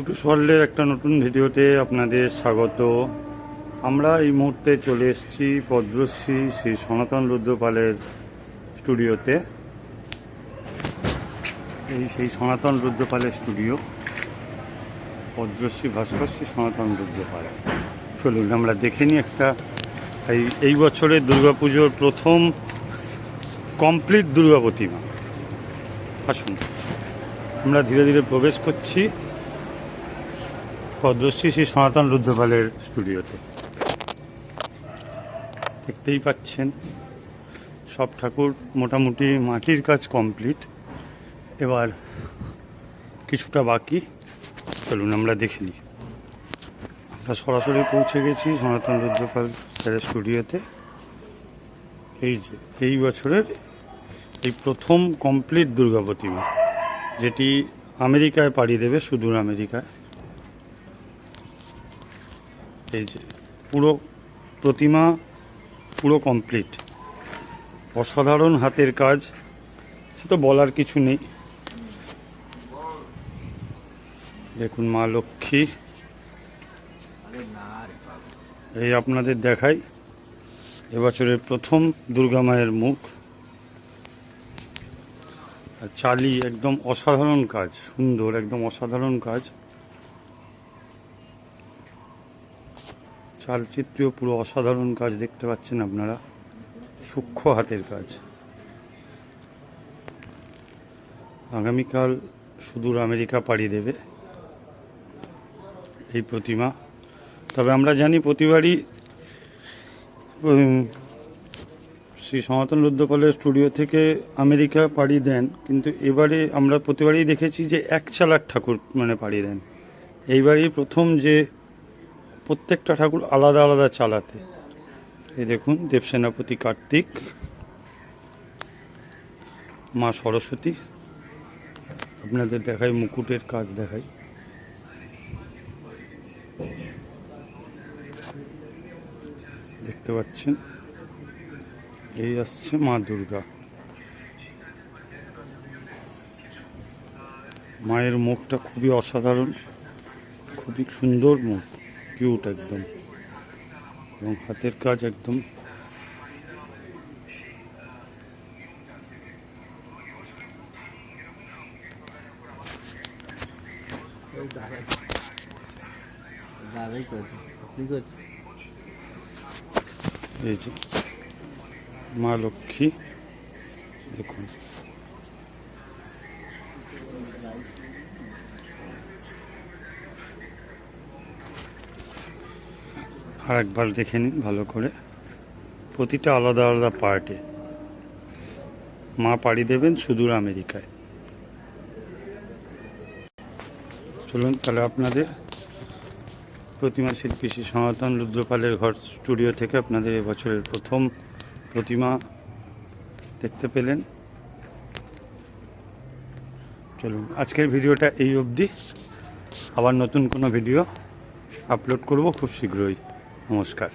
কুটুস ওয়ার্ল্ডের একটা নতুন ভিডিওতে আপনাদের স্বাগত। আমরা এই মুহূর্তে চলে এসেছি পদ্মশ্রী শ্রী সনাতন রুদ্রপালের স্টুডিওতে। এই সেই সনাতন রুদ্রপালের স্টুডিও, পদ্মশ্রী ভাস্কর সনাতন রুদ্রপাল। চলুন আমরা দেখে নিই একটা এই বছরের দুর্গাপুজোর প্রথম কমপ্লিট দুর্গা প্রতিমা। আসুন আমরা ধীরে ধীরে প্রবেশ করছি পদ্মশ্রী শ্রী সনাতন রুদ্রপালের স্টুডিওতে। দেখতেই পাচ্ছেন সব ঠাকুর মোটামুটি মাটির কাজ কমপ্লিট, এবার কিছুটা বাকি। চলুন আমরা দেখে নিই। আমরা সরাসরি পৌঁছে গেছি সনাতন রুদ্রপাল স্যারের স্টুডিওতে। এই যে এই বছরের এই প্রথম কমপ্লিট দুর্গা প্রতিমা, যেটি আমেরিকায় পাড়ি দেবে, সুদূর আমেরিকায়। এই যে পুরো প্রতিমা পুরো কমপ্লিট, অসাধারণ হাতের কাজ, সে তো বলার কিছু নেই। দেখুন মা লক্ষ্মী, এই আপনাদের দেখাই এবছরের প্রথম দুর্গা মায়ের মুখ। আর চালি একদম অসাধারণ কাজ, সুন্দর একদম অসাধারণ কাজ। চালচিত্রেও পুরো অসাধারণ কাজ দেখতে পাচ্ছেন আপনারা, সূক্ষ্ম হাতের কাজ। আগামীকাল সুদূর আমেরিকা পাড়ি দেবে এই প্রতিমা। তবে আমরা জানি প্রতিবারই শ্রী সনাতন রুদ্রপালের স্টুডিও থেকে আমেরিকা পাড়ি দেন, কিন্তু এবারে আমরা প্রতিবারই দেখেছি যে এক চালার ঠাকুর পাড়ি দেন। এইবারই প্রথম যে প্রত্যেকটা ঠাকুর আলাদা আলাদা চালাতে। এই দেখুন দেবসেনাপতি কার্তিক, মা সরস্বতী, আপনাদের দেখাই মুকুটের কাজ দেখাই। দেখতে পাচ্ছেন এই আসছে মা দুর্গা। মায়ের মুখটা খুবই অসাধারণ, খুবই সুন্দর মুখ, কিউট একদম, এবং হাতের কাজ একদম। এই যে মা লক্ষ্মী, দেখুন আর একবার দেখে নিন ভালো করে। প্রতিটা আলাদা আলাদা পার্টে মা পাড়ি দেবেন সুদূর আমেরিকায়। চলুন তাহলে আপনাদের প্রতিমা শিল্পী শ্রী সনাতন রুদ্রপালের ঘর স্টুডিও থেকে আপনাদের এবছরের প্রথম প্রতিমা দেখতে পেলেন। চলুন আজকের ভিডিওটা এই অবধি, আবার নতুন কোনো ভিডিও আপলোড করব খুব শীঘ্রই। নমস্কার।